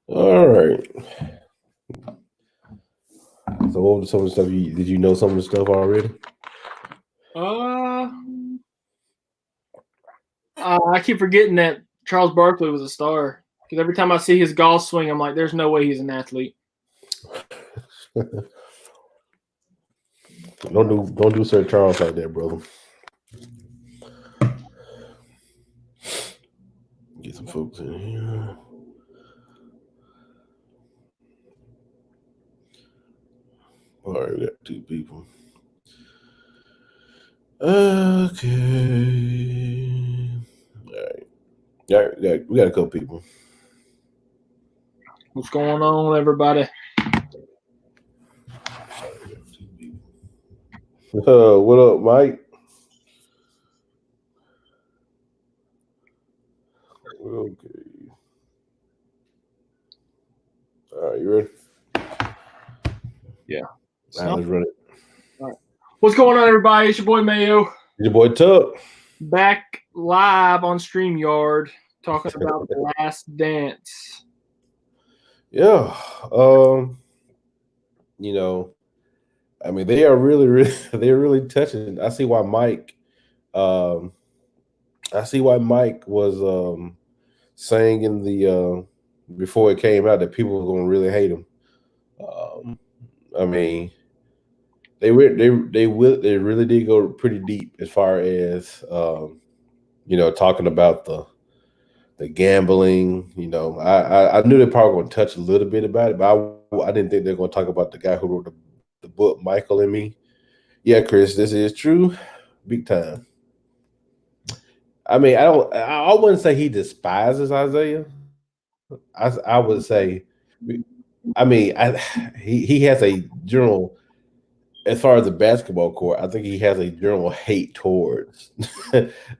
All right. So, what was some of the stuff did you know some of the stuff already? Uh, I keep forgetting that Charles Barkley was a star because every time I see his golf swing, I'm like, "There's no way he's an athlete." Don't do Sir Charles like that, brother. Get some folks in here. All right, we got two people. Okay. All right. We got a couple people. What's going on, everybody? What up, Mike? Okay. All right, you ready? Yeah. All right, let's run it. All right. What's going on, everybody? It's your boy Mayo Your boy Tuck. back live on StreamYard talking about The Last Dance. Yeah. You know, I mean, they are really, they're really touching. Um, I see why Mike was saying in the before it came out that people were going to really hate him. Um, I mean, they really did go pretty deep as far as talking about the gambling. I knew they probably going to touch a little bit about it, but I didn't think they're going to talk about the guy who wrote the book, Michael and Me. Yeah, Chris, this is true, big time. I mean, I wouldn't say he despises Isaiah. I would say, I mean, he has a general, as far as the basketball court, I think he has a general hate towards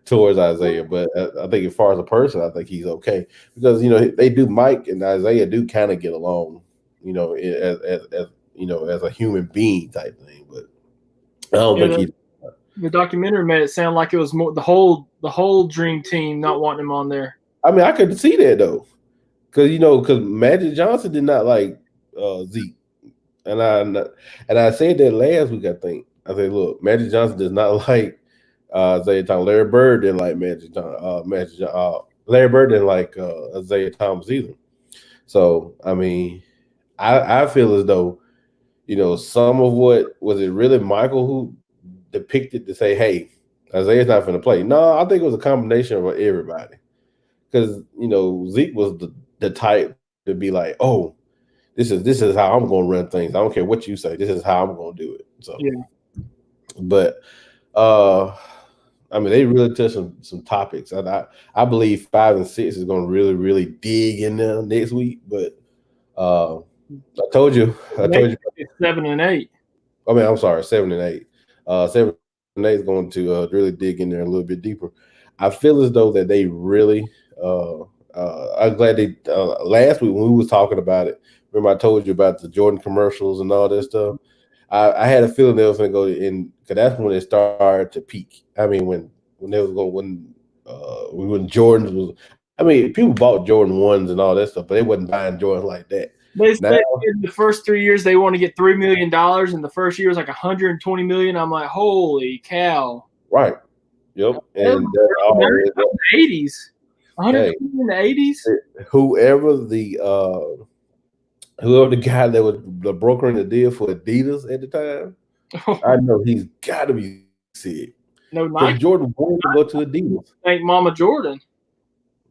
towards Isaiah. But I think as far as a person, I think he's okay because they do. Mike and Isaiah do kind of get along, as a human being type thing. But I don't Yeah, think he. the documentary made it sound like it was more the whole dream team not wanting him on there. I mean, I could see that though, because Magic Johnson did not like Zeke, and I said that last week. I said, look, Magic Johnson does not like Isaiah Thomas. Larry Bird didn't like Larry Bird didn't like Isaiah Thomas either. So I mean, I feel as though some of what was it really Michael who depicted to say, hey, Isaiah's not going to play. No, I think it was a combination of everybody because Zeke was the type to be like, oh, this is how I'm going to run things. I don't care what you say. This is how I'm going to do it. So, Yeah. but uh, I mean, they really touched some topics. I believe 5 and 6 is going to really dig in there next week. But I told you. 7 and 8. I mean, I'm sorry, 7 and 8. 7 and 8 is going to really dig in there a little bit deeper. I feel as though that they really. I'm glad they last week when we was talking about it. Remember, I told you about the Jordan commercials and all that stuff. I had a feeling they was going to go in because that's when it started to peak. I mean, when they was going when Jordans was. I mean, people bought Jordan ones and all that stuff, but they wasn't buying Jordans like that. They Now, said in the first 3 years they want to get $3 million, and the first year was like 120 million. I'm like, holy cow! right? Yep, That and that's all. was in the 80s. Hey, 120 in the 80s. whoever the guy that was the broker in the deal for Adidas at the time, I know he's got to be sick No, because Nike. Jordan wanted to go to Adidas. Thank Mama Jordan.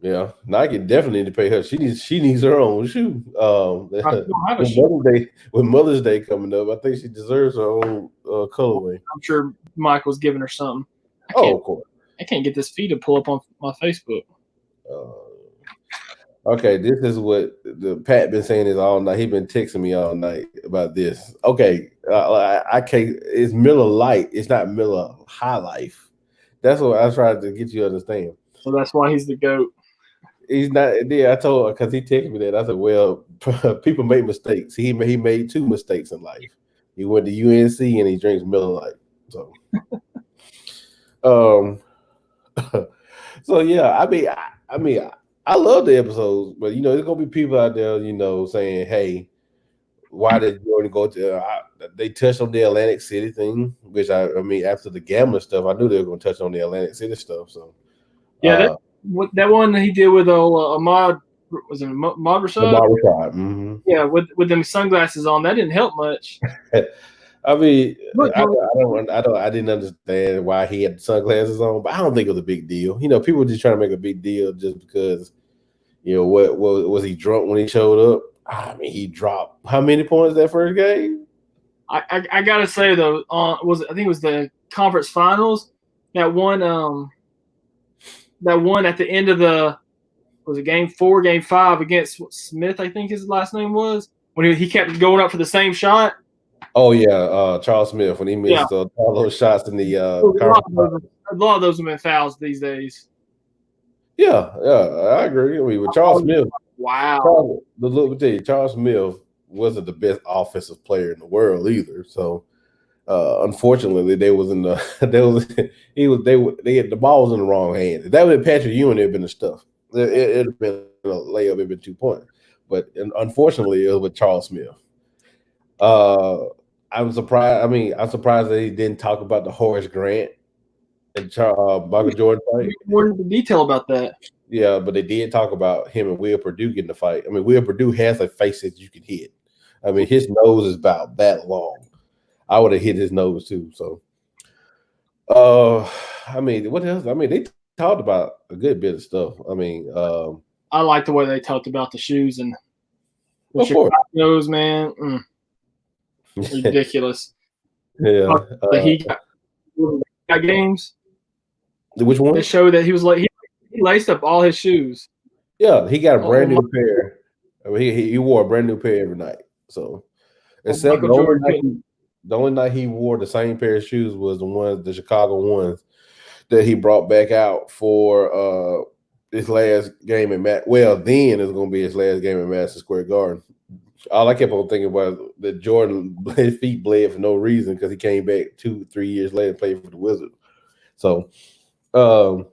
Yeah, Nike definitely need to pay her. She needs her own shoe. I don't have a With shoe. Mother's Day coming up, I think she deserves her own colorway. I'm sure Mike was giving her something. Oh, of course. I can't get this feed to pull up on my Facebook. Okay, this is what the Pat been saying is all night. He been texting me all night about this. Okay, I can't. It's Miller Lite. It's not Miller High Life. That's what I tried to get you to understand. So that's why he's the GOAT. He's not. Yeah, I told because he texted me that. I said, "Well, people make mistakes. He made 2 mistakes in life. He went to UNC and he drinks Miller Lite. So, um, so yeah. I mean, I love the episodes, but there's gonna be people out there, saying, "Hey, why did Jordan go to?" They touched on the Atlantic City thing, which I mean, after the gambling stuff, I knew they were gonna touch on the Atlantic City stuff. So, Yeah, uh, that one that he did with Ahmad, was it Ahmad the Rashad? Marvel Tribe. Mm-hmm. Yeah, with them sunglasses on, that didn't help much. I mean, Look, I didn't understand why he had sunglasses on, but I don't think it was a big deal. People were just trying to make a big deal just because. What was he drunk when he showed up? I mean, he dropped how many points that first game? I gotta say though, I think it was the conference finals that one at the end of was it game 4, game 5 against Smith, I think his last name was, when he kept going up for the same shot. Oh yeah, Charles Smith when he Yeah, missed all those shots in the a lot conference of those, finals. a lot of those have been fouls these days. Yeah, I agree. I mean, with Charles Smith, Wow. Charles Smith wasn't the best offensive player in the world either. So unfortunately, they was in the they was he was they had the ball was in the wrong hands. If that would have Patrick Ewing, it'd been the stuff. It'd have been a layup, it'd been 2 points. But unfortunately, it was with Charles Smith. Uh, I'm surprised. I mean, I'm surprised that he didn't talk about the Horace Grant and Michael Jordan fight. More into detail about that. Yeah, but they did talk about him and Will Purdue getting the fight. I mean, Will Purdue has a face that you can hit. I mean, his nose is about that long. I would have hit his nose too. So, I mean, what else? I mean, they talked about a good bit of stuff. I mean, I like the way they talked about the shoes and the of course, Chicago's, man. Ridiculous. yeah. He got games. Which one? They show that he was like he laced up all his shoes. Yeah, he got a brand Oh, new pair. I mean, he wore a brand new pair every night. So, except Michael Jordan. the only night he wore the same pair of shoes was the Chicago ones that he brought back out for his last game in Well, then it's going to be his last game in Madison Square Garden. All I kept on thinking was that Jordan feet bled for no reason because he came back 2-3 years later and played for the Wizards. So, I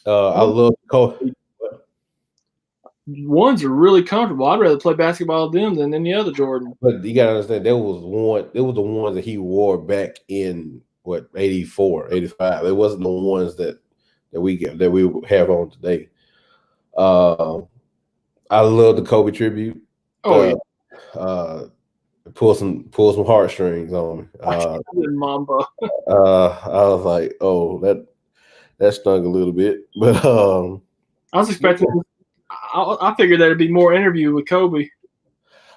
love Kobe. Ones are really comfortable. I'd rather play basketball with them than any other Jordan. But you gotta understand, there was the ones that he wore back in 84, 85. It wasn't the ones that we have on today. I love the Kobe tribute. Oh yeah. Pull some heartstrings on me. Mamba. I was like, oh, that stung a little bit. But I was expecting I figured there'd be more interview with Kobe.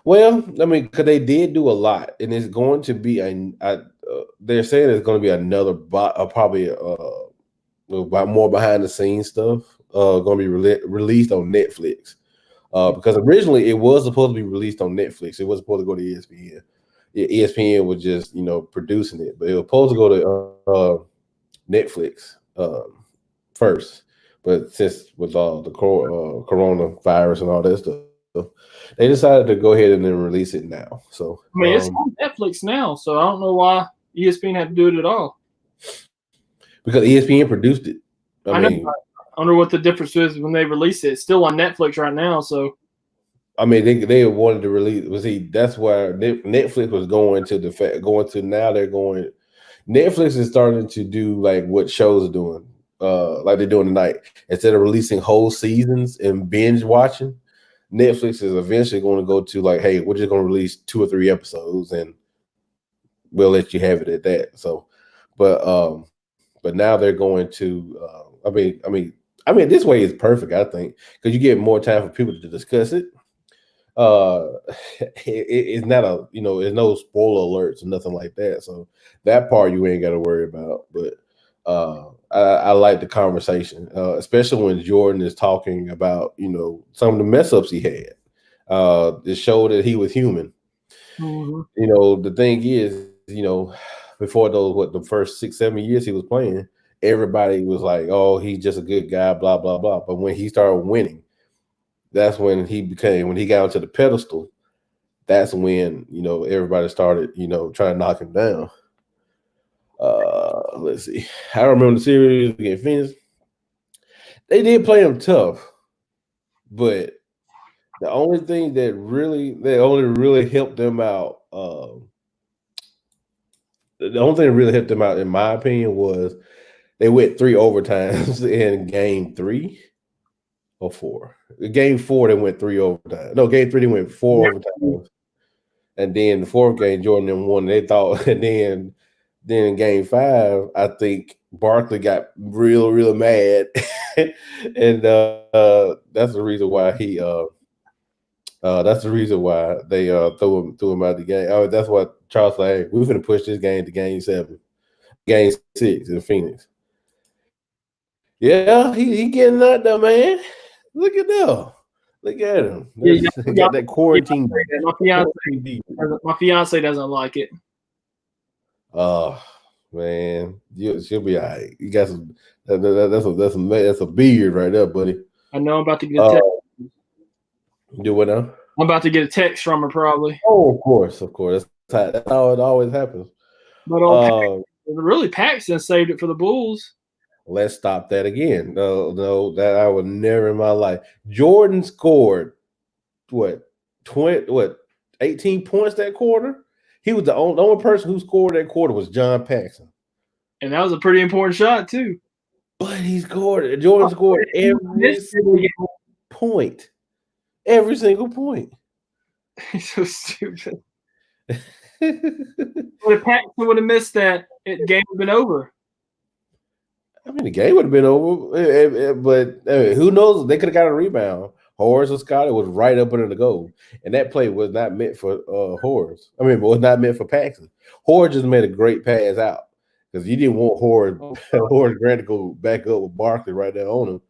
Well, I mean, because they did do a lot, and it's going to be they're saying it's going to be another probably more behind the scenes stuff going to be released on Netflix. Because originally it was supposed to be released on Netflix. It was supposed to go to ESPN. ESPN was just producing it, but it was supposed to go to Netflix first. But since with all the coronavirus and all that stuff, they decided to go ahead and then release it now. So I mean, it's on Netflix now, so I don't know why ESPN had to do it at all. Because ESPN produced it. I know. I wonder what the difference is when they release it. It's still on Netflix right now, so. I mean, they wanted to release. That's why Netflix was going to now. They're going. Netflix is starting to do like what shows are doing, like they're doing tonight. Instead of releasing whole seasons and binge watching, Netflix is eventually going to go to like, hey, we're just going to release 2 or 3 episodes and we'll let you have it at that. So, but now they're going to. I mean, this way is perfect. I think because you get more time for people to discuss it. It's not there's no spoiler alerts or nothing like that. So that part you ain't got to worry about. But I like the conversation, especially when Jordan is talking about some of the mess ups he had. It showed that he was human. Mm-hmm. The thing is, before the first 6-7 years he was playing, everybody was like, oh, he's just a good guy, blah blah blah. But when he started winning, that's when he got onto the pedestal. That's when everybody started trying to knock him down. Let's see. I remember the series getting finished. They did play him tough, but the only thing that only really helped them out, the only thing that really helped them out, in my opinion, was they went 3 overtimes in game 3 or 4. Game 4 they went 3 overtimes. No, game 3 they went 4 overtimes, and then the fourth game Jordan and won. They thought, and then in game 5, I think Barkley got real mad, and that's the reason why that's the reason why they threw him out of the game. Oh, that's what Charles said. Hey, we're going to push this game to game 7, game 6 in Phoenix. Yeah, he getting out there, man. Look at them. Look at him. He got that quarantine. My fiance doesn't like it. Oh man, she'll be all right. You got some. That's a beard right there, buddy. I know I'm about to get a text. Do what now? I'm about to get a text from her probably. Oh, of course. That's how it always happens. But really, Paxton saved it for the Bulls. Let's stop that again. No, that I would never in my life. Jordan scored 18 points that quarter. He was the only person who scored that quarter was John Paxson. And that was a pretty important shot too. But Jordan scored every single point. Every single point. He's so stupid. But if Paxson would have missed that, the game would have been over. I mean, the game would have been over, but who knows? They could have got a rebound. Horace or Scotty was right up under the goal, and that play was not meant for Horace. I mean, it was not meant for Paxson. Horace just made a great pass out because you didn't want Horace Grant to go back up with Barkley right there on him.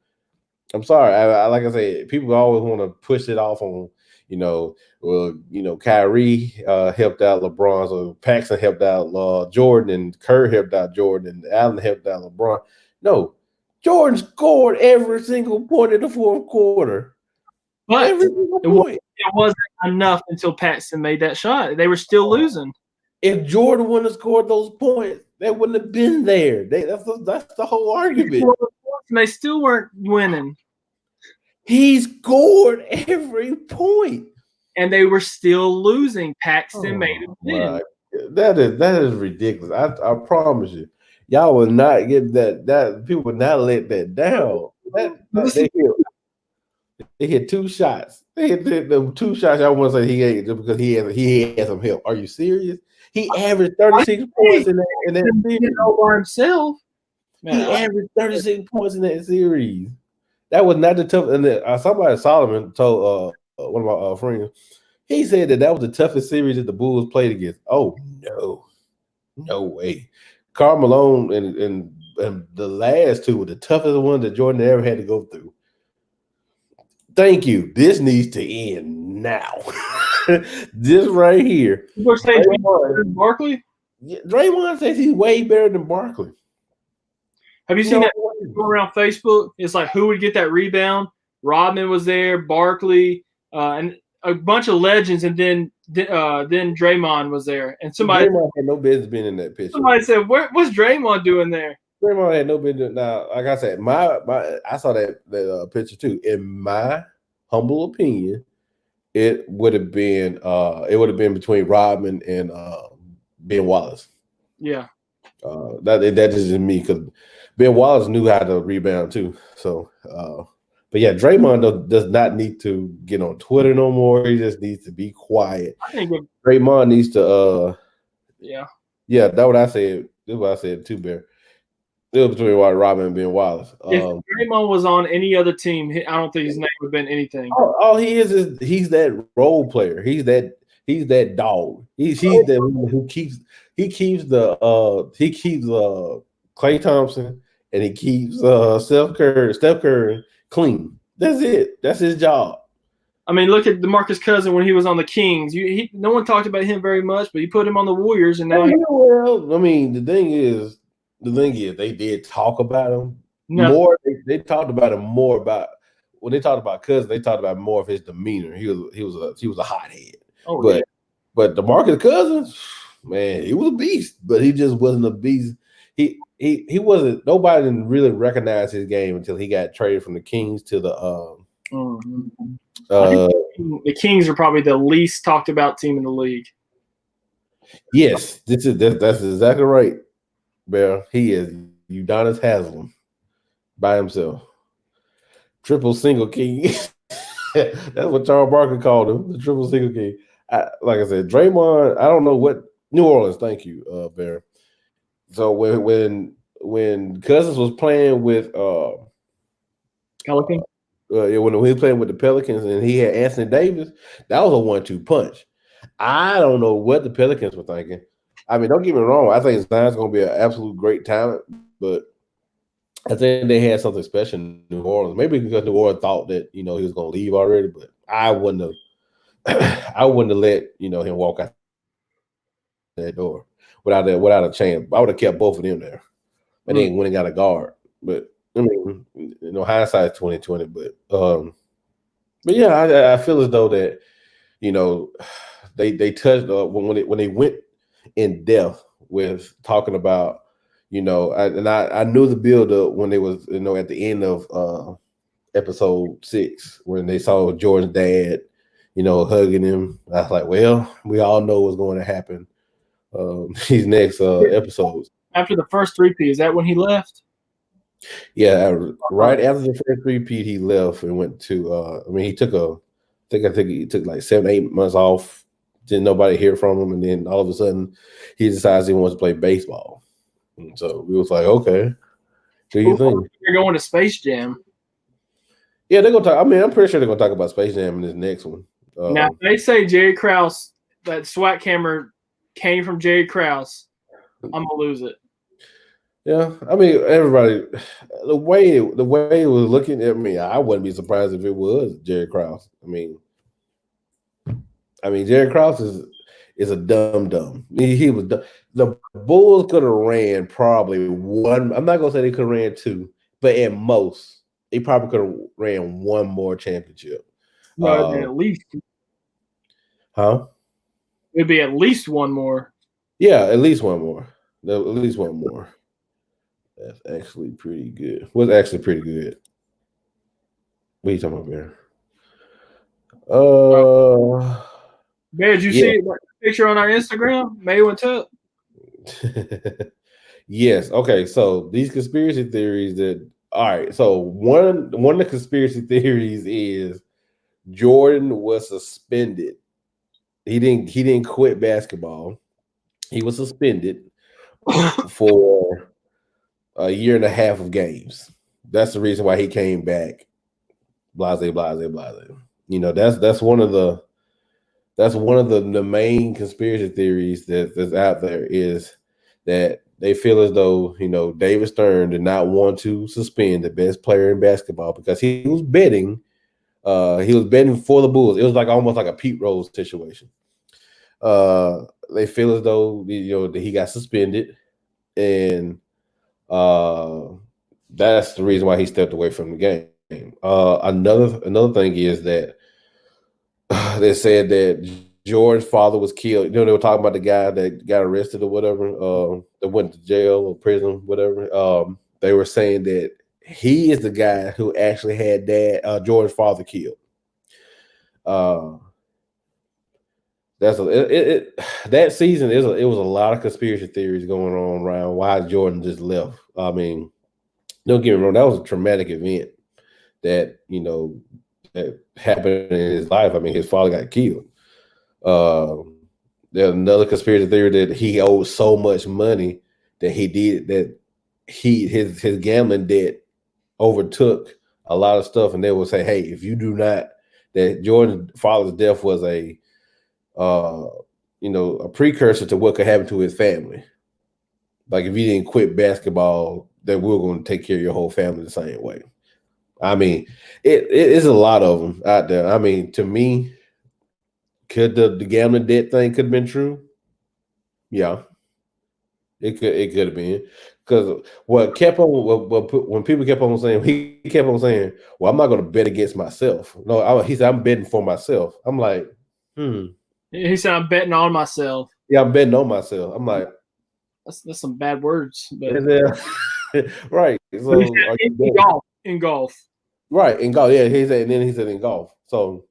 I'm sorry. Like I said, people always want to push it off on, Kyrie helped out LeBron, so Paxson helped out Jordan, and Kerr helped out Jordan, and Allen helped out LeBron. No, Jordan scored every single point in the fourth quarter. But it wasn't enough until Paxson made that shot. They were still losing. If Jordan wouldn't have scored those points, they wouldn't have been there. That's the whole argument. And they still weren't winning. He scored every point. And they were still losing. Paxton made it win. That is ridiculous. I promise you. Y'all will not get that people would not let that down. They hit 2 shots. They hit them 2 shots. I want to say he ate just because he had some help. Are you serious? He averaged 36 points in that series by himself. He averaged 36 points in that series. That was not the tough. And somebody, Solomon, told one of my friends, he said that was the toughest series that the Bulls played against. Oh no way. Karl Malone and the last 2 were the toughest ones that Jordan ever had to go through. Thank you. This needs to end now. This right here. You're saying Draymond Barkley? Yeah, Draymond says he's way better than Barkley. Have you seen that go around Facebook? It's like who would get that rebound? Rodman was there, Barkley, and a bunch of legends, and then Draymond was there. And Draymond had no business being in that picture. Somebody said, "What's Draymond doing there?" Draymond had no business. Now, like I said, I saw that picture too. In my humble opinion, it would have been between Rodman and Ben Wallace. Yeah. That is just me because Ben Wallace knew how to rebound too. So, but yeah, Draymond does not need to get on Twitter no more. He just needs to be quiet. I think Draymond needs to. Yeah. That's what I said. That's what I said too, Bear. It was between Rodman and Ben Wallace. If Draymond was on any other team, I don't think his name would have been anything. All he is he's that role player. He's that dog. He's the one who keeps Klay Thompson and he keeps Steph Curry clean. That's it. That's his job. I mean, look at DeMarcus Cousins when he was on the Kings. No one talked about him very much, but you put him on the Warriors, and now. I mean, the thing is, they did talk about him more. They talked about him more about when they talked about Cousins. They talked about more of his demeanor. He was a hothead. But DeMarcus Cousins, man, he was a beast, but he just wasn't a beast. He wasn't. Nobody didn't really recognize his game until he got traded from the Kings to the Mm-hmm. Uh, the Kings are probably the least talked about team in the league. yes, that's exactly right, Bear. He is Udonis Haslam by himself. Triple single king. That's what Charles Barkley called him, the triple single king. Like I said, Draymond, I don't know what New Orleans, thank you, Bear. So when Cousins was playing with Pelican? when he was playing with the Pelicans and he had Anthony Davis, that was a 1-2 punch. I don't know what the Pelicans were thinking. I mean, don't get me wrong. I think Zion's going to be an absolute great talent, but I think they had something special in New Orleans. Maybe because New Orleans thought that he was going to leave already, but I wouldn't have. I wouldn't have let him walk out that door without a chance. I would have kept both of them there, and then went and got a guard. But I mean, hindsight is 2020. But yeah, I feel as though that they touched when they went in depth with talking about I knew the build up when they was at the end of episode 6 when they saw Jordan's dad hugging him. I was like, well, we all know what's going to happen these next episodes. After the first 3P, is that when he left? Yeah, right after the first 3P, he left and went to he took I think he took like 7-8 months off. Didn't nobody hear from him, and then all of a sudden he decides he wants to play baseball. And so we was like, okay, do you think you're going to Space Jam? Yeah, they're gonna talk. I mean, I'm pretty sure they're gonna talk about Space Jam in this next one. Now they say Jerry Krause, that SWAT camera came from Jerry Krause. I'm gonna lose it. Yeah, I mean, everybody, the way it was looking at me, I wouldn't be surprised if it was Jerry Krause. I mean, Jerry Krause is a dumb. He was dumb. The Bulls could have ran probably one. I'm not gonna say they could have ran 2, but at most, they probably could have ran one more championship. No, at least. Huh? It'd be at least one more. Yeah, at least one more. At least one more. That's actually pretty good. Was actually pretty good. What are you talking about, Bear? Bear, did you see the picture on our Instagram? Mayo&Tuck? Yes. Okay. So these conspiracy theories all right. So one of the conspiracy theories is Jordan was suspended. He didn't quit basketball. He was suspended for a year and a half of games. That's the reason why he came back. Blase. That's one of the main conspiracy theories that's out there is that they feel as though David Stern did not want to suspend the best player in basketball because he was betting. He was betting for the Bulls. It was almost like a Pete Rose situation. They feel as though that he got suspended, and that's the reason why he stepped away from the game. Another thing is that they said that Jordan's father was killed. They were talking about the guy that got arrested or whatever, that went to jail or prison, whatever. They were saying that he is the guy who actually had Jordan's father killed. That season it was a lot of conspiracy theories going on around why Jordan just left. I mean, don't get me wrong, that was a traumatic event that that happened in his life. I mean, his father got killed. There's another conspiracy theory that he owed so much money that his gambling debt overtook a lot of stuff, and they will say, hey, if you do not, that Jordan's father's death was a precursor to what could happen to his family. Like if you didn't quit basketball, then we're going to take care of your whole family the same way. I mean, it is a lot of them out there. I mean, to me, could the gambling debt thing could have been true? Yeah, it could have been, because when people kept on saying, he kept on saying, well, I'm not going to bet against myself. No, he said, I'm betting for myself. I'm like, He said, I'm betting on myself. Yeah, I'm betting on myself. I'm like, that's some bad words. But right. So in golf. Right, in golf. Yeah, he said, and then he said in golf. So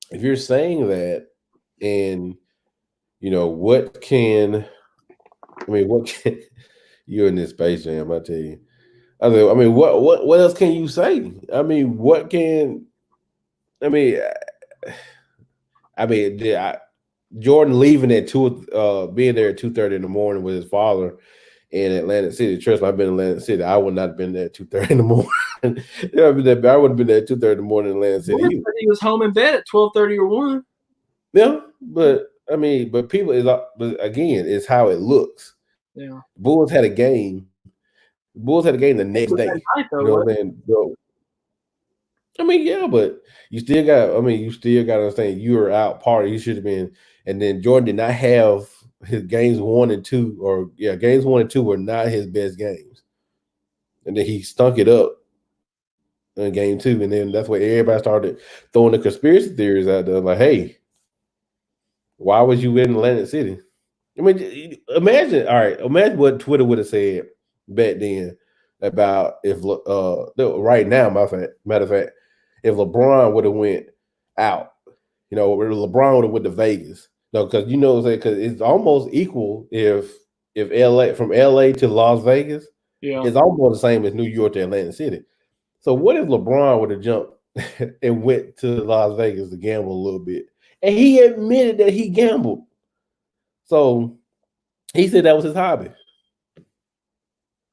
if you're saying that, and what can what can you in this Space Jam? I tell you, what else can you say? What can I mean? Jordan leaving at being there at 2:30 in the morning with his father in Atlantic City. Trust me, I've been in Atlantic City. I would not have been there at 2:30 in the morning. I would have been there at 2:30 in the morning in Atlantic City. He was home in bed at 12:30 or 1. Yeah, but people but again, it's how it looks. Yeah. Bulls had a game. Bulls had a game the next day. Night, though, you know what I'm saying? Yeah, but you still got. You still got to understand you were out party. You should have been. And then Jordan did not have his games 1 and 2, games 1 and 2 were not his best games. And then he stunk it up in game 2, and then that's where everybody started throwing the conspiracy theories out there. Like, hey, why was you in Atlantic City? Imagine what Twitter would have said back then about if right now, matter of fact, if LeBron would have went out, LeBron would have went to Vegas. No, because because it's almost equal if LA from LA to Las Vegas, it's almost the same as New York to Atlantic City. So what if LeBron would have jumped and went to Las Vegas to gamble a little bit? And he admitted that he gambled. So he said that was his hobby.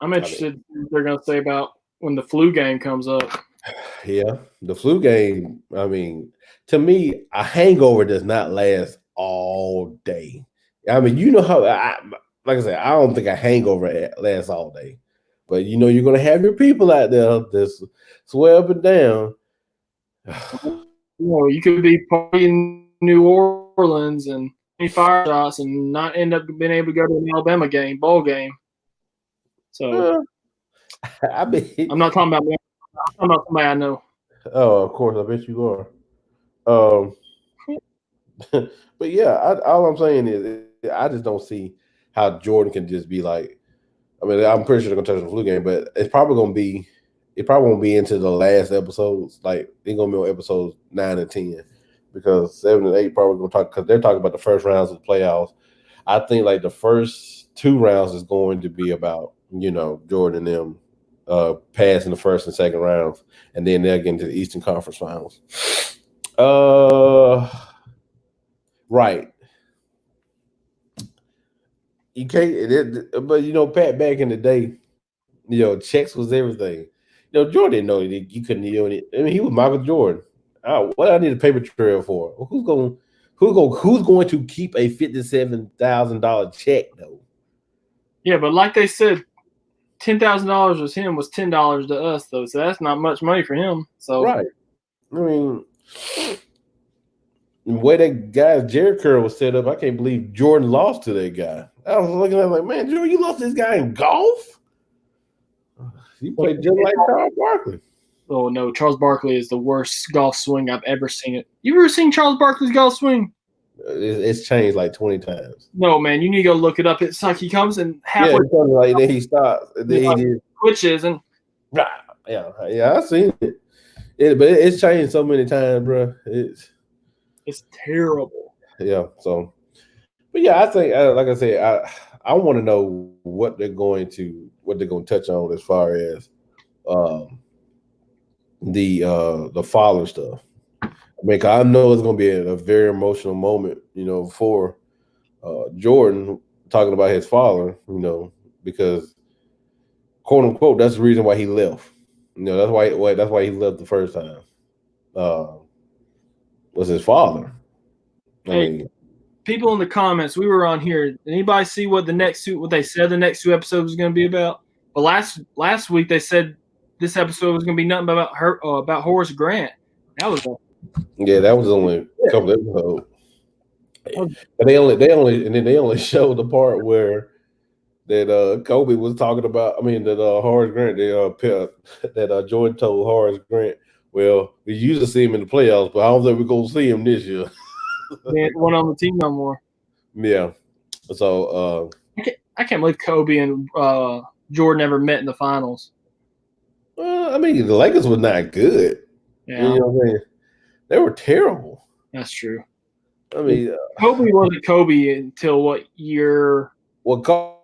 I'm interested what they're going to say about when the flu game comes up. Yeah, the flu game. To me, a hangover does not last all day. How like I said, I don't think a hangover lasts all day. But you're going to have your people out there that's swear up and down. You could be partying in New Orleans and fire shots and not end up being able to go to an Alabama ball game. So I'm not talking about me. I'm talking about somebody I know. Oh, of course, I bet you are. But yeah, all I'm saying is I just don't see how Jordan can just be like. I'm pretty sure they're gonna touch the flu game, but it probably won't be into the last episodes. Like they're gonna be on episodes 9 and 10, because 7 and 8 probably gonna talk, because they're talking about the first rounds of the playoffs. I think like the first 2 rounds is going to be about Jordan and them passing the first and second rounds, and then they'll get into the Eastern Conference Finals. Right. You can't, but Pat, back in the day, checks was everything. Jordan didn't know that you couldn't do it. He was Michael Jordan. What I need a paper trail for? Who's going to keep a $57,000 check though? Yeah, but like they said, $10,000 was $10 to us though, so that's not much money for him. So right. The way that guy Jerry Curl was set up, I can't believe Jordan lost to that guy. I was looking at him like, man, Jordan, you lost this guy in golf? He played just like Charles Barkley. Oh no, Charles Barkley is the worst golf swing I've ever seen it. You ever seen Charles Barkley's golf swing? It's changed like 20 times. No, man, you need to go look it up. It's like he comes and halfway, then he stops, and then he switches, and yeah, I've seen it. But it's changed so many times, bro. It's terrible. Yeah. So, but yeah, I think, like I said, I want to know what they're going to touch on as far as the father stuff. I know it's going to be a very emotional moment, for Jordan talking about his father, because quote unquote that's the reason why he left. That's why he left the first time. Was his father. People in the comments, we were on here. Did anybody see what they said the next 2 episodes was going to be about? But last week they said this episode was going to be nothing about Horace Grant. That was only a couple episodes. But they only showed the part where that Kobe was talking about. That Horace Grant, that Jordan told Horace Grant, well, we usually see him in the playoffs, but I don't think we're gonna see him this year. They ain't one on the team no more. Yeah. So I can't believe Kobe and Jordan ever met in the finals. The Lakers were not good. Yeah, You know what I'm saying? They were terrible. that's true. I mean, Kobe wasn't Kobe until what year? well,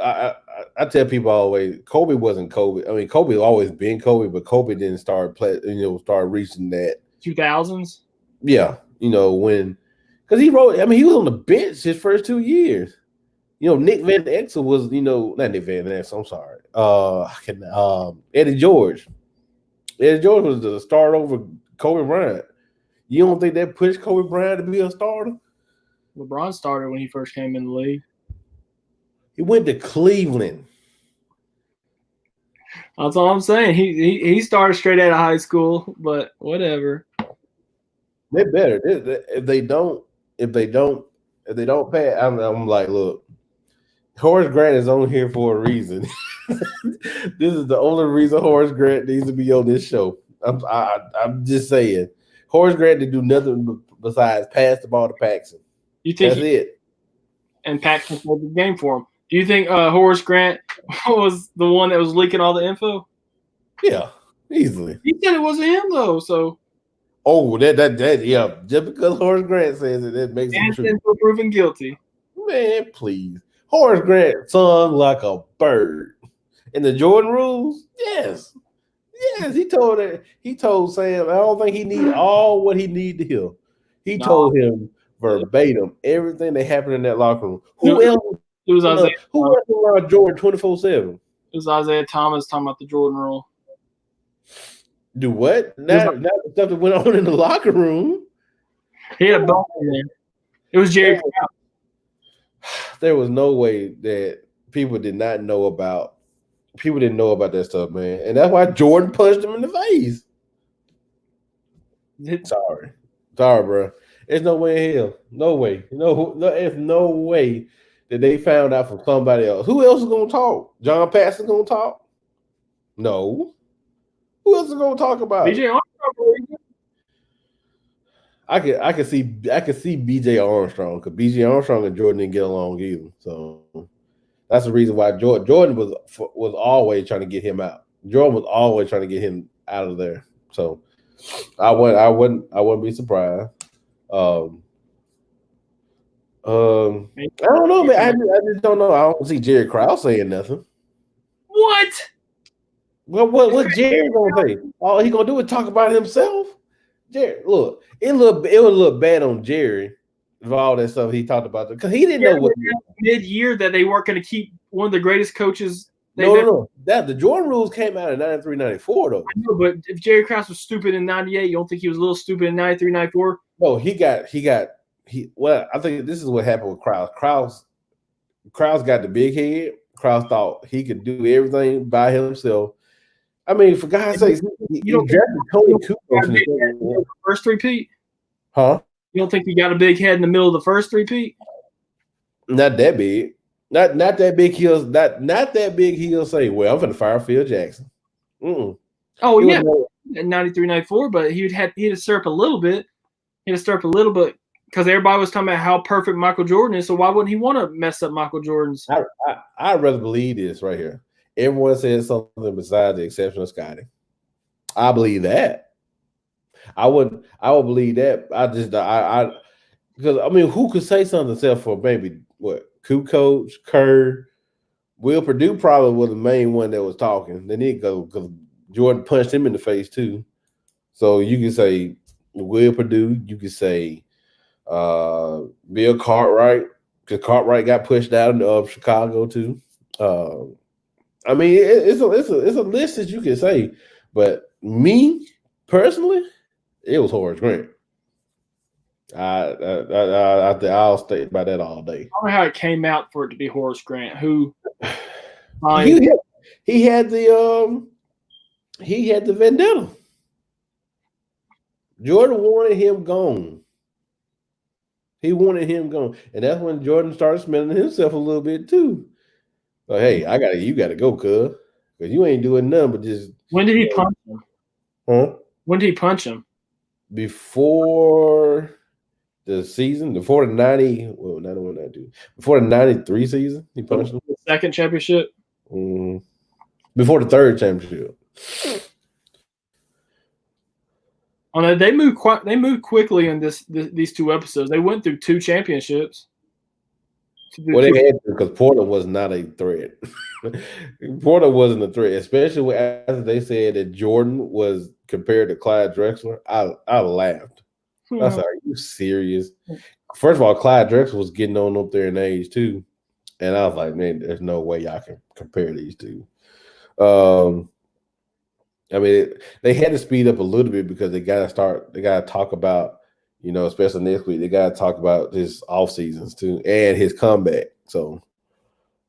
I tell people always, Kobe wasn't Kobe. I mean, Kobe always been Kobe, but Kobe didn't start reaching that. 2000s. Yeah, when because he wrote. I mean, he was on the bench his first 2 years. Nick Van Exel was, not Nick Van Exel. I'm sorry. Eddie George. Eddie George was the starter over Kobe Bryant. You don't think that pushed Kobe Bryant to be a starter? LeBron started when he first came in the league. He went to Cleveland. That's all I'm saying. He started straight out of high school, but whatever. They're better. If they don't pay, I'm like, look, Horace Grant is on here for a reason. This is the only reason Horace Grant needs to be on this show. I'm just saying, Horace Grant didn't do nothing besides pass the ball to Paxson. You think That's it. And Paxson played the game for him. Do you think Horace Grant was the one that was leaking all the info? Yeah, easily. He said it wasn't him though. So yeah. Just because Horace Grant says it, that makes it true. Proven guilty. Man, please. Horace Grant sung like a bird. In the Jordan rules, yes. He told Sam, I don't think he need all what he need to hear. He told him verbatim everything that happened in that locker room. Who else? It was Isaiah. Who else around Jordan 24/7? It was Isaiah Thomas talking about the Jordan rule. Do what? Not the stuff that went on in the locker room. He had a belt in there. It was Jerry Krause. There was no way that people didn't know about that stuff, man. And that's why Jordan punched him in the face. Sorry, bro. There's no way in hell. No way. There's no way that they found out from somebody else. Who else is gonna talk? John Paxson gonna talk? No. Who else is gonna talk about BJ Armstrong? I could see BJ Armstrong, because BJ Armstrong and Jordan didn't get along either. So that's the reason why Jordan was always trying to get him out. Jordan was always trying to get him out of there. So I wouldn't be surprised. I don't know, man. I just don't know. I don't see Jerry Krause saying nothing. What? Well, what Jerry gonna say? All he gonna do is talk about himself. Jerry, look, it would look bad on Jerry of all that stuff he talked about, because he didn't know what mid-year that they weren't going to keep one of the greatest coaches. No. That the Jordan rules came out in 93, 94, though. I know, but if Jerry Krause was stupid in 98, you don't think he was a little stupid in 93, 94? No, well, I think this is what happened with Krause. Krause got the big head. Krause thought he could do everything by himself. I mean, for God's sake, you drafted Tony Kukoc in the first three-peat? Huh? You don't think he got a big head in the middle of the first three-peat? Not that big. Not that big. Not that big. He'll say, "Well, I'm going to fire Phil Jackson." Mm-mm. Oh yeah, in 93, 94, but he'd have stirred up a little bit. He'd have stirred up a little bit because everybody was talking about how perfect Michael Jordan is. So why wouldn't he want to mess up Michael Jordan's? I'd rather believe this right here. Everyone says something besides the exception of Scotty. I believe that. I would believe that. Because I mean, who could say something except for maybe what? Kukoc, Kerr, Will Perdue probably was the main one that was talking. Then he'd go because Jordan punched him in the face too. So you can say Will Perdue. You could say Bill Cartwright, because Cartwright got pushed out of Chicago too. I mean, it's a list that you can say, but me personally, it was Horace Grant. I'll stay by that all day. I don't know how it came out for it to be Horace Grant. Who he had the vendetta. Jordan wanted him gone. He wanted him gone, and that's when Jordan started smelling himself a little bit too. But hey, you gotta go, cuz, because you ain't doing nothing but just. When did he punch him? Huh? When did he punch him? Before the season, before the 90, well, 91, 92, before the 93 season, he punched him. The second championship? Before the third championship. Oh, they moved quickly in these 2 episodes. They went through 2 championships. Well, they had to because Portland was not a threat. Portland wasn't a threat, especially after they said that Jordan was compared to Clyde Drexler. I laughed. I was like, "Are you serious?" First of all, Clyde Drexler was getting on up there in age too, and I was like, "Man, there's no way y'all can compare these two." I mean, they had to speed up a little bit because they got to talk about, especially next week, they got to talk about his off seasons too and his comeback. So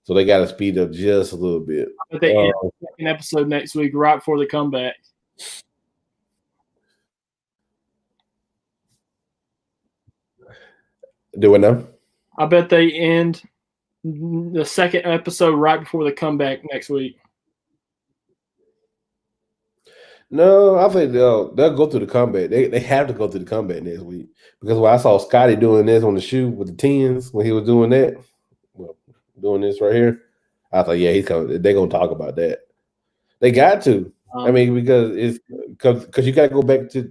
they got to speed up just a little bit. But they end the second episode next week, right before the comeback. Do it now? I bet they end the second episode right before the comeback next week. No, I think they'll go through the comeback. They have to go through the comeback next week because when I saw Scotty doing this on the shoe with the tens when he was doing that, doing this right here, I thought, yeah, he's coming. They're gonna talk about that. They got to. I mean, because you got to go back to.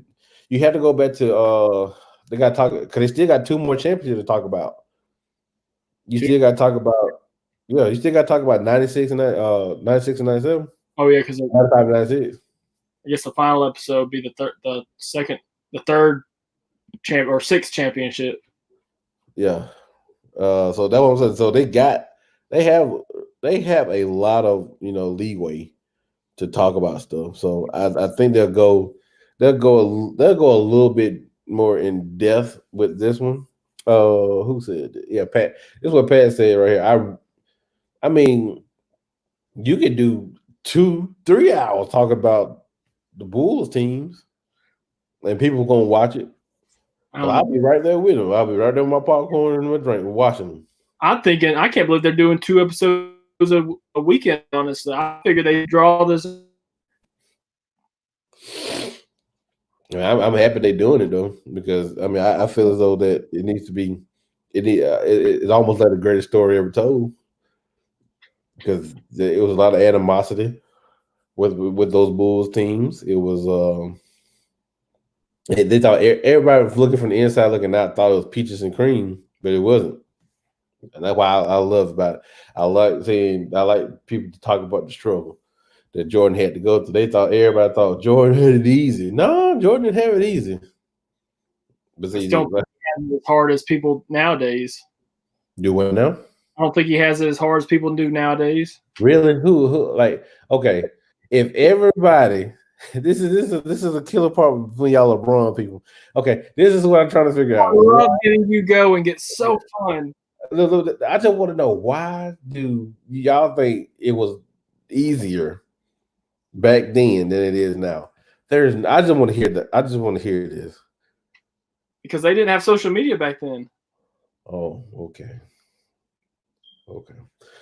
You have to go back to. They got to talk because they still got 2 more championships to talk about. You still got to talk about. Yeah, you still got to talk about 96 and 96 and 97. Oh yeah, because 95 and 96. I guess the final episode would be the third champ or 6th championship. Yeah. So that's what I'm saying. So they have a lot of leeway to talk about stuff. So I think they'll go a little bit more in depth with this one. Who said that? Yeah, Pat. This is what Pat said right here. I mean, you could do 2-3 hours talking about the Bulls teams, and people are gonna watch it. So I'll be right there with them. I'll be right there with my popcorn and my drink, watching them. I'm thinking, I can't believe they're doing 2 episodes a weekend on this. I figured they draw this. I'm happy they're doing it though, because I mean I feel as though that it needs to be. It's almost like the greatest story ever told, because it was a lot of animosity with those Bulls teams. It was they thought everybody was looking from the inside looking out, thought it was peaches and cream, but it wasn't. And that's why I love about it. I like people to talk about the struggle that Jordan had to go through. Everybody thought Jordan had it easy. No, Jordan didn't have it easy. But see, don't think he has it as hard as people nowadays. Do what now? I don't think he has it as hard as people do nowadays. Really? Who? Like, okay, if everybody, this is a killer part between y'all LeBron people. Okay, this is what I'm trying to figure out. I love getting you going. Gets so fun. I just want to know, why do y'all think it was easier back then than it is now? I just want to hear that. I just want to hear this. Because they didn't have social media back then. Oh, okay. Okay.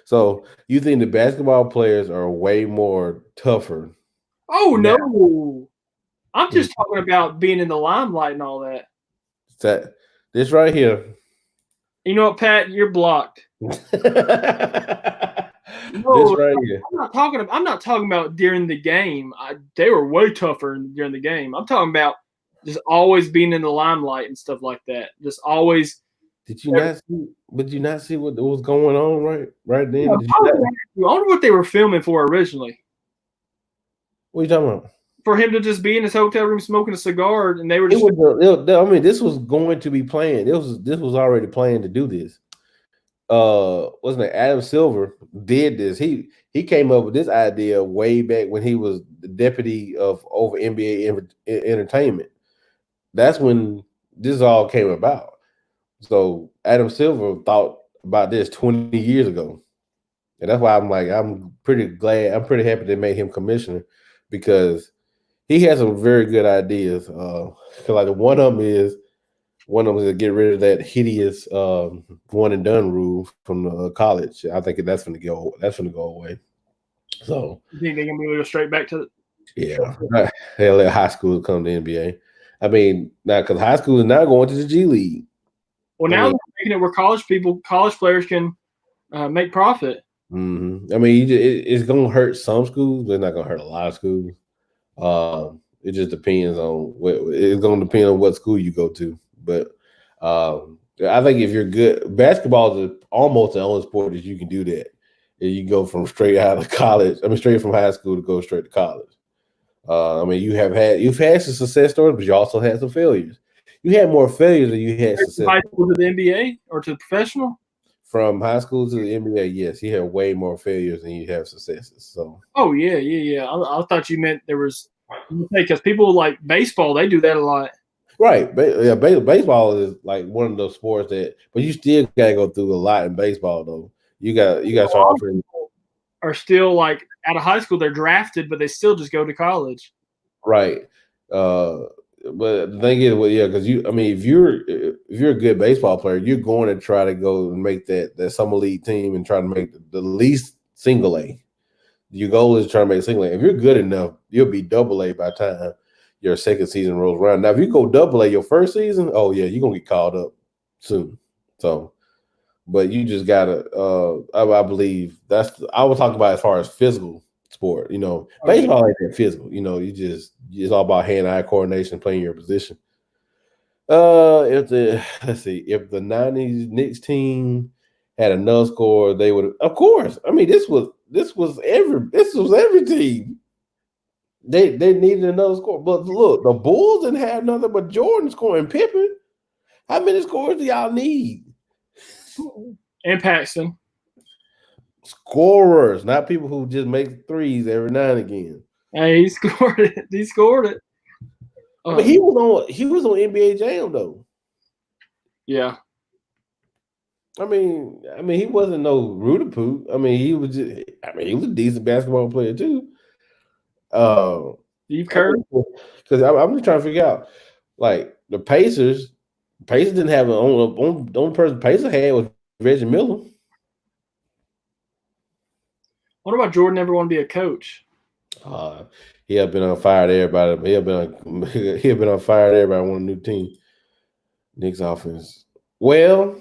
So you think the basketball players are way more tougher? Oh no. I'm just talking about being in the limelight and all that. This right here. You know what, Pat? You're blocked. This right here. I'm not talking about during the game. They were way tougher during the game. I'm talking about just always being in the limelight and stuff like that. Just always. Did you not see what was going on right then? I wonder what they were filming for originally. What are you talking about? For him to just be in his hotel room smoking a cigar, and they were just. I mean, this was going to be planned. This was already planned to do this. Wasn't it Adam Silver did this? He came up with this idea way back when he was the deputy over NBA entertainment. That's when this all came about. So Adam Silver thought about this 20 years ago. And that's why I'm pretty glad. I'm pretty happy they made him commissioner, because he has some very good ideas. Like one of them is to get rid of that hideous one and done rule from the college. I think that's going to go away. So you think they're going to be able to go straight back to they'll let high school come to NBA. I mean, now because high school is now going to the G League. Well, now they're making it where college players can make profit. Mm-hmm. I mean, it's going to hurt some schools, but it's not going to hurt a lot of schools. It just depends on what it's going to depend on what school you go to. But I think if you're good, basketball is almost the only sport that you can do that. You go from straight out of college. I mean, straight from high school to go straight to college. I mean, you've had some success stories, but you also had some failures. You had more failures than you had success. High school to the NBA or to the professional? From high school to the NBA, yes, you had way more failures than you have successes. So. Oh yeah. I thought you meant there was because people like baseball, they do that a lot. Right, baseball is like one of those sports that, but you still gotta go through a lot in baseball though. You got to start off in. Are still like out of high school, they're drafted, but they still just go to college. Right. But the thing is, well, yeah, because I mean, if you're a good baseball player, you're going to try to go and make that summer league team and try to make the least single A. Your goal is to try to make single A. If you're good enough, you'll be double A by the time your second season rolls around. Now, if you go double A your first season, oh yeah, you're gonna get called up soon. So, but you just gotta. I believe I was talking about as far as physical sport. Baseball ain't that physical. It's all about hand-eye coordination, playing your position. If the '90s Knicks team had another score, they would. Of course, I mean this was every team. They needed another score, but look, the Bulls didn't have nothing but Jordan scoring Pippen. How many scores do y'all need? And Paxson. Scorers, not people who just make threes every now and again. Hey, he scored it. He scored it. But he was on NBA Jam though. Yeah. I mean, he wasn't no Rudipoot. I mean, he was a decent basketball player too. Steve Kerr. Because I'm just trying to figure out, like the Pacers didn't have the only person Pacers had was Reggie Miller. What about Jordan ever want to be a coach? He had been on fire to everybody. He had been on fire to everybody on a new team. Knicks offense. Well,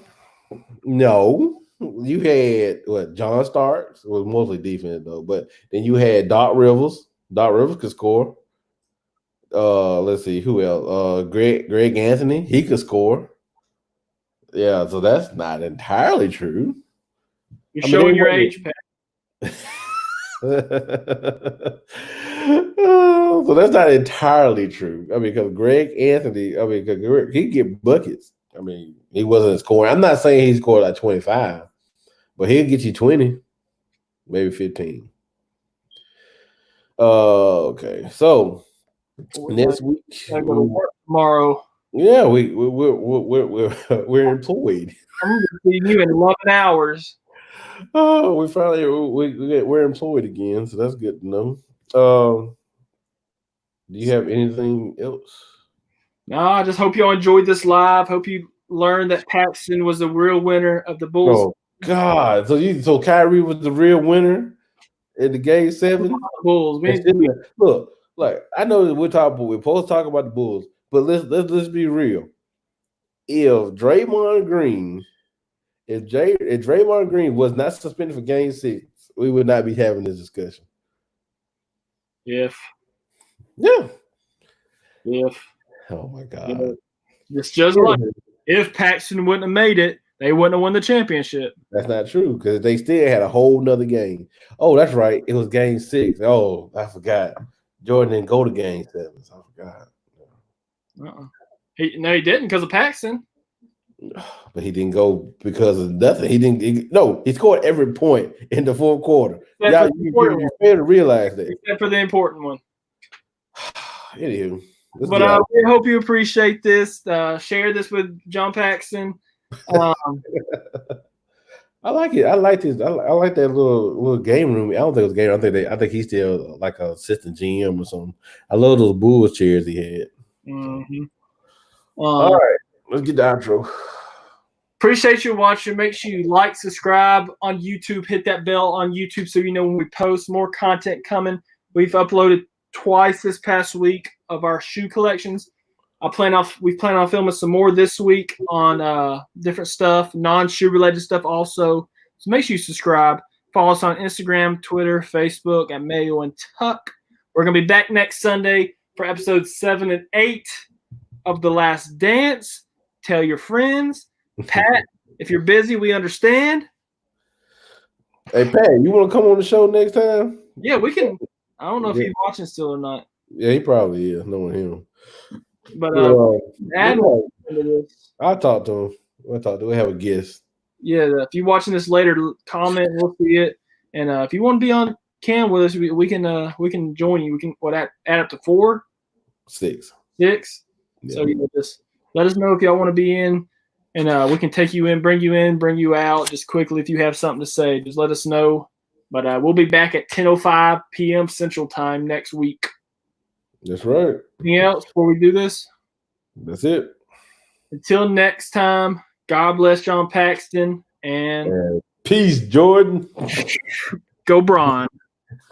no. You had John Starks was mostly defense though, but then you had Doc Rivers. Doc Rivers could score. Let's see who else. Greg Anthony, he could score. Yeah, so that's not entirely true. You're showing your age, Pat. So that's not entirely true. I mean, because Greg Anthony, he get buckets. I mean, he wasn't scoring. I'm not saying he scored like 25, but he'll get you 20, maybe 15. Okay. So next week, I go to work tomorrow. Yeah, we're employed. I'm going to see you in 11 hours. Oh, we're employed again, so that's good to know. Do you have anything else? No, I just hope y'all enjoyed this live. Hope you learned that Paxson was the real winner of the Bulls. Oh God! So Kyrie was the real winner in the Game 7. Bulls. Look, like I know that we're supposed to talk about the Bulls, but let's be real. If Draymond Green was not suspended for Game 6, we would not be having this discussion. Yeah. Oh my God. It's just like if Paxson wouldn't have made it, they wouldn't have won the championship. That's not true because they still had a whole nother game. Oh, that's right. It was Game 6. Oh, I forgot. Jordan didn't go to Game 7. So I forgot. He didn't because of Paxson. But he didn't go because of nothing. He scored every point in the fourth quarter. You fail to realize that. Except for the important one. Anywho. But we hope you appreciate this. Share this with John Paxson. I like it. I like this. I like that little game room. I don't think it was a game. I think he's still like an assistant GM or something. I love those Bulls chairs he had. Mm-hmm. All right, let's get the outro. Appreciate you watching. Make sure you like, subscribe on YouTube, hit that bell on YouTube so you know when we post more content coming. We've uploaded twice this past week of our shoe collections. We plan on filming some more this week on different stuff, non-shoe related stuff also. So make sure you subscribe. Follow us on Instagram, Twitter, Facebook at Mayo&Tuck. We're gonna be back next Sunday for episodes 7 and 8 of The Last Dance. Tell your friends. Pat, if you're busy, we understand. Hey, Pat, you want to come on the show next time? Yeah, we can. I don't know if he's watching still or not. Yeah, he probably is, knowing him. But I'll talk to him. We have a guest. Yeah, if you're watching this later, comment. We'll see it. And if you want to be on cam with us, we can join you. We can add up to 4, 6. Yeah. So just let us know if y'all want to be in, and we can take you in, bring you out just quickly. If you have something to say, just let us know. But we'll be back at 10:05 p.m. Central Time next week. That's right. Anything else before we do this? That's it. Until next time, God bless John Paxton and peace, Jordan. Go Braun.